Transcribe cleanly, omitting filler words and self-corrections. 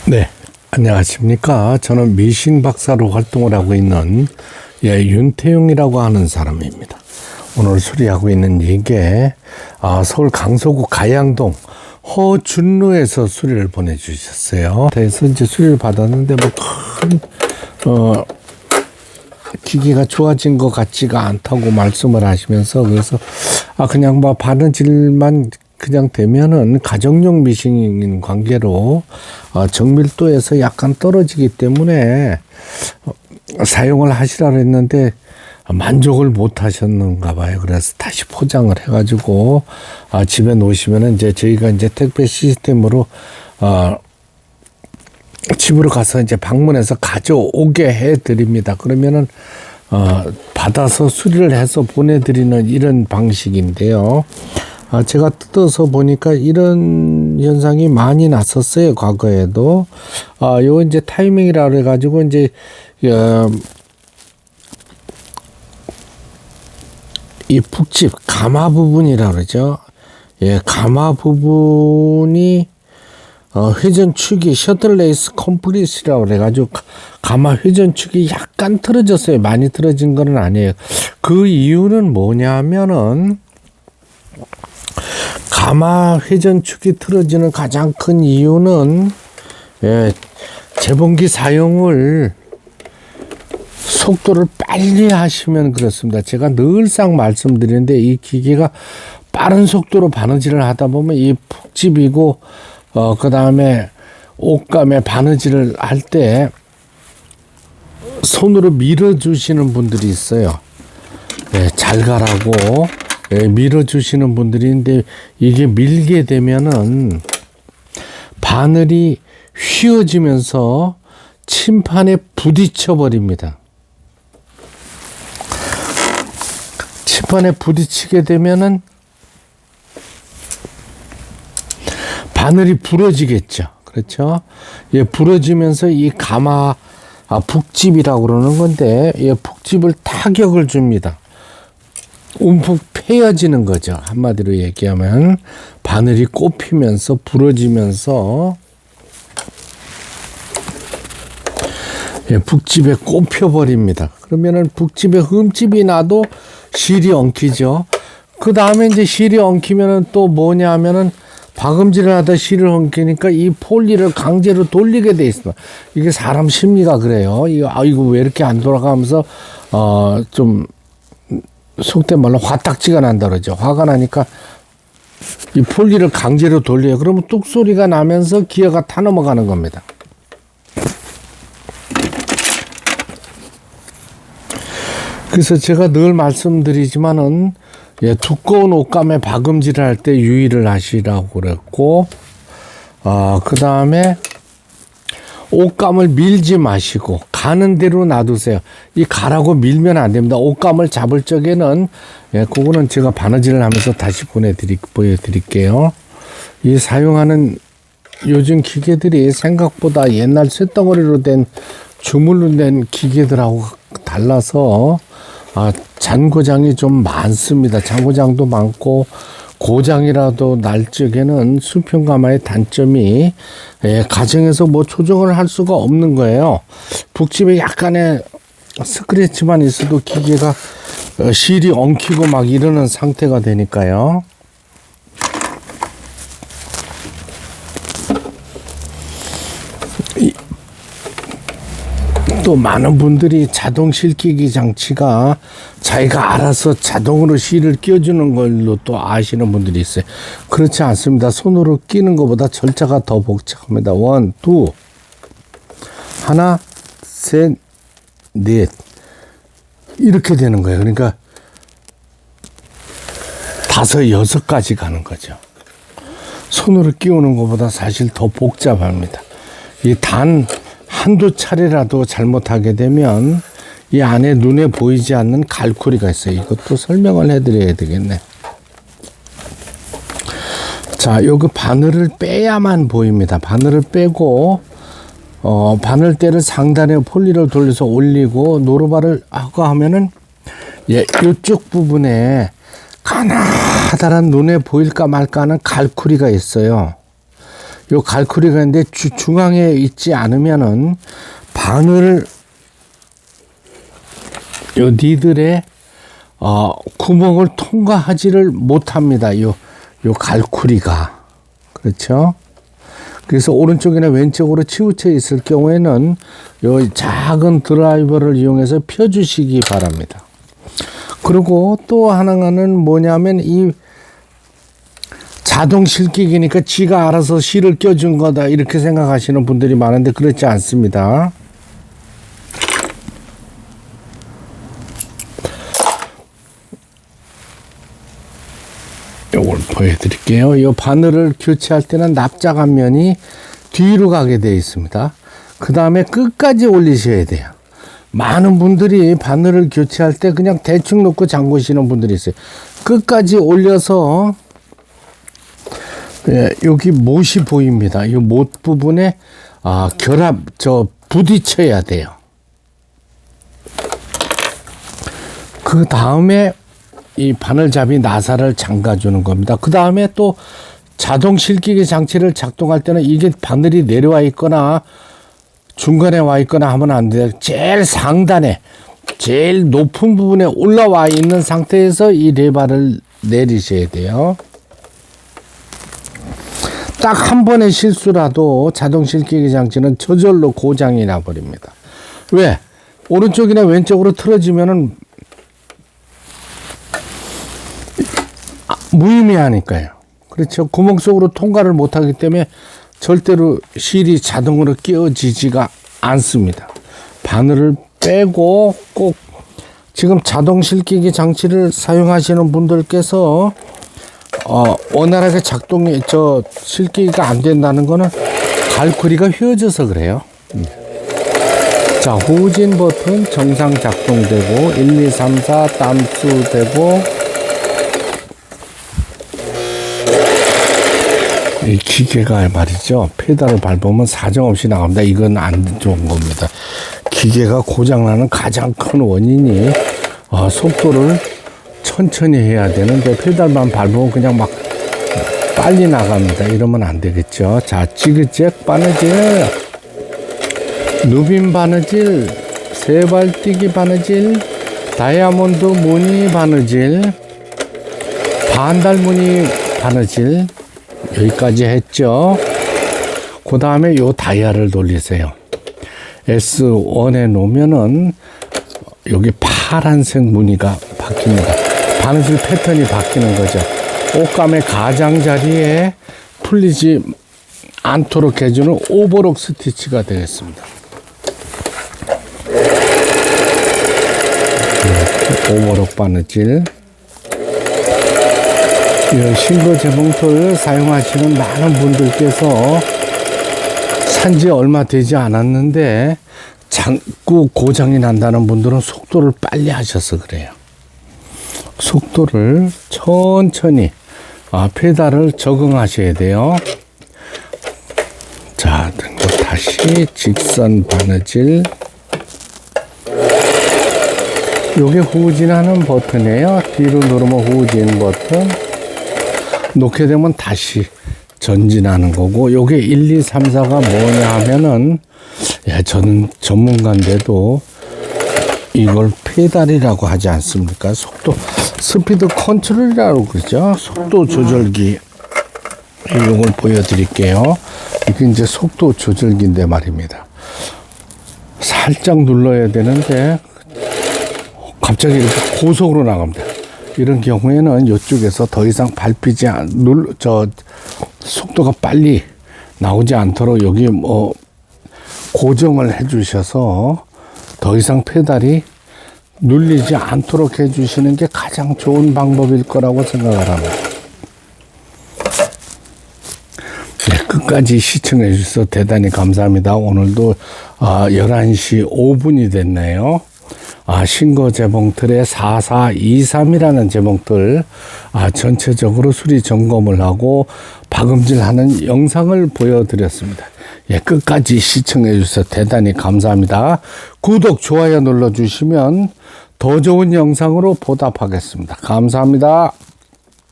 네, 안녕하십니까. 저는 미싱 박사로 활동을 하고 있는 윤태용이라고 하는 사람입니다. 오늘 수리하고 있는 이게 서울 강서구 가양동 허준로에서 수리를 보내주셨어요. 그래서 이제 수리를 받았는데 뭐 큰 기계가 좋아진 것 같지가 않다고 말씀을 하시면서, 그래서 그냥 뭐 바느질만 그냥 되면은 가정용 미싱인 관계로 정밀도에서 약간 떨어지기 때문에 사용을 하시라고 했는데 만족을 못 하셨는가 봐요. 그래서 다시 포장을 해가지고 집에 놓으시면은 이제 저희가 이제 택배 시스템으로 집으로 가서 이제 방문해서 가져오게 해 드립니다. 그러면은 받아서 수리를 해서 보내드리는 이런 방식인데요. 제가 뜯어서 보니까 이런 현상이 많이 났었어요. 과거에도. 요 이제 타이밍이라 그래가지고 이제 이 북집 가마 부분이라 그러죠. 예, 가마 부분이 회전축이 셔틀레이스 컴플릿이라고 그래가지고 가마 회전축이 약간 틀어졌어요. 많이 틀어진 건 아니에요. 그 이유는 뭐냐면은 가마 회전축이 틀어지는 가장 큰 이유는 재봉기 사용을 속도를 빨리 하시면 그렇습니다. 제가 늘상 말씀드리는데 이 기계가 빠른 속도로 바느질을 하다 보면 이 북집이고 그 다음에 옷감에 바느질을 할 때 손으로 밀어주시는 분들이 있어요. 잘 가라고 밀어주시는 분들인데 이게 밀게 되면은 바늘이 휘어지면서 침판에 부딪혀 버립니다. 침판에 부딪히게 되면은 바늘이 부러지겠죠. 그렇죠? 부러지면서 이 가마 북집이라고 그러는 건데 북집을 타격을 줍니다. 움푹 패여지는 거죠. 한마디로 얘기하면 바늘이 꼽히면서 부러지면서 북집에 꼽혀버립니다. 그러면은 북집에 흠집이 나도 실이 엉키죠. 그 다음에 이제 실이 엉키면은 또 뭐냐면은 박음질을 하다 실을 엉키니까 이 폴리를 강제로 돌리게 돼 있습니다. 이게 사람 심리가 그래요. 이거 왜 이렇게 안 돌아가면서 좀 속된 말로 화딱지가 난다 그러죠. 화가 나니까 이 폴리를 강제로 돌려요. 그러면 뚝 소리가 나면서 기어가 타 넘어가는 겁니다. 그래서 제가 늘 말씀드리지만은 두꺼운 옷감에 박음질을 할 때 유의를 하시라고 그랬고, 그 다음에 옷감을 밀지 마시고 가는 대로 놔두세요. 이 가라고 밀면 안 됩니다. 옷감을 잡을 적에는 그거는 제가 바느질을 하면서 다시 보여드릴게요. 이 사용하는 요즘 기계들이 생각보다 옛날 쇳덩어리로 된 주물로 된 기계들하고 달라서 잔고장이 좀 많습니다. 잔고장도 많고 고장이라도 날 적에는 수평가마의 단점이 가정에서 뭐 조정을 할 수가 없는 거예요. 북집에 약간의 스크래치만 있어도 기계가 실이 엉키고 막 이러는 상태가 되니까요. 또 많은 분들이 자동 실끼기 장치가 자기가 알아서 자동으로 실을 끼워주는 걸로 또 아시는 분들이 있어요. 그렇지 않습니다. 손으로 끼는 것보다 절차가 더 복잡합니다. 1, 2, 하나, 셋, 넷 이렇게 되는 거예요. 그러니까 5, 6가지 가는 거죠. 손으로 끼우는 것보다 사실 더 복잡합니다. 이 한두 차례라도 잘못하게 되면 이 안에 눈에 보이지 않는 갈고리가 있어요. 이것도 설명을 해드려야 되겠네. 자, 여기 바늘을 빼야만 보입니다. 바늘을 빼고 바늘대를 상단에 폴리를 돌려서 올리고 노루발을 하고 하면은 이쪽 부분에 가나다란 눈에 보일까 말까 하는 갈고리가 있어요. 요 갈쿠리가 있는데 중앙에 있지 않으면은 바늘 요 니들의 구멍을 통과하지를 못합니다. 요 갈쿠리가. 그렇죠? 그래서 오른쪽이나 왼쪽으로 치우쳐 있을 경우에는 요 작은 드라이버를 이용해서 펴주시기 바랍니다. 그리고 또 하나는 뭐냐면 이 자동 실기기니까 지가 알아서 실을 껴준 거다 이렇게 생각하시는 분들이 많은데 그렇지 않습니다. 요걸 보여드릴게요. 이 바늘을 교체할 때는 납작 앞면이 뒤로 가게 되어 있습니다. 그 다음에 끝까지 올리셔야 돼요. 많은 분들이 바늘을 교체할 때 그냥 대충 놓고 잠그시는 분들이 있어요. 끝까지 올려서 여기 못이 보입니다. 이 못 부분에 부딪혀야 돼요. 그 다음에 이 바늘잡이 나사를 잠가주는 겁니다. 그 다음에 또 자동 실기기 장치를 작동할 때는 이게 바늘이 내려와 있거나 중간에 와 있거나 하면 안 돼요. 제일 상단에 제일 높은 부분에 올라와 있는 상태에서 이 레바를 내리셔야 돼요. 딱 한 번의 실수라도 자동 실기기 장치는 저절로 고장이 나버립니다. 왜? 오른쪽이나 왼쪽으로 틀어지면은 무의미하니까요. 그렇죠. 구멍 속으로 통과를 못하기 때문에 절대로 실이 자동으로 끼워지지가 않습니다. 바늘을 빼고 꼭 지금 자동 실기기 장치를 사용하시는 분들께서 원활하게 실기가 안 된다는 거는 갈쿠리가 휘어져서 그래요. 자, 후진 버튼 정상 작동되고 1, 2, 3, 4 땀수되고 이 기계가 말이죠. 페달을 밟으면 사정없이 나갑니다. 이건 안 좋은 겁니다. 기계가 고장나는 가장 큰 원인이 속도를 천천히 해야 되는데 페달만 밟으면 그냥 막 빨리 나갑니다. 이러면 안 되겠죠. 자, 지그잭 바느질, 누빔 바느질, 세발뛰기 바느질, 다이아몬드 무늬 바느질, 반달 무늬 바느질 여기까지 했죠. 그 다음에 요 다이아를 돌리세요. S1에 놓으면은 여기 파란색 무늬가 바뀝니다. 바느질 패턴이 바뀌는 거죠. 옷감의 가장자리에 풀리지 않도록 해주는 오버록 스티치가 되겠습니다. 이렇게 오버록 바느질. 이 싱거 재봉틀 사용하시는 많은 분들께서 산지 얼마 되지 않았는데 자꾸 고장이 난다는 분들은 속도를 빨리 하셔서 그래요. 속도를 천천히 페달을 적응하셔야 돼요. 자, 다시 직선 바느질. 요게 후진하는 버튼이에요. 뒤로 누르면 후진 버튼. 놓게 되면 다시 전진하는 거고, 요게 1, 2, 3, 4가 뭐냐 하면은, 저는 전문가인데도 이걸 페달이라고 하지 않습니까? 속도, 스피드 컨트롤이라고 그러죠. 속도 조절기. 이걸 보여드릴게요. 이게 이제 속도 조절기인데 말입니다. 살짝 눌러야 되는데, 갑자기 이렇게 고속으로 나갑니다. 이런 경우에는 이쪽에서 더 이상 밟히지 속도가 빨리 나오지 않도록 여기 고정을 해 주셔서 더 이상 페달이 눌리지 않도록 해 주시는 게 가장 좋은 방법일 거라고 생각을 합니다. 네, 끝까지 시청해 주셔서 대단히 감사합니다. 오늘도 11시 5분이 됐네요. 싱거 재봉틀의 4423이라는 재봉틀 전체적으로 수리 점검을 하고 박음질하는 영상을 보여드렸습니다. 끝까지 시청해 주셔서 대단히 감사합니다. 구독, 좋아요 눌러주시면 더 좋은 영상으로 보답하겠습니다. 감사합니다.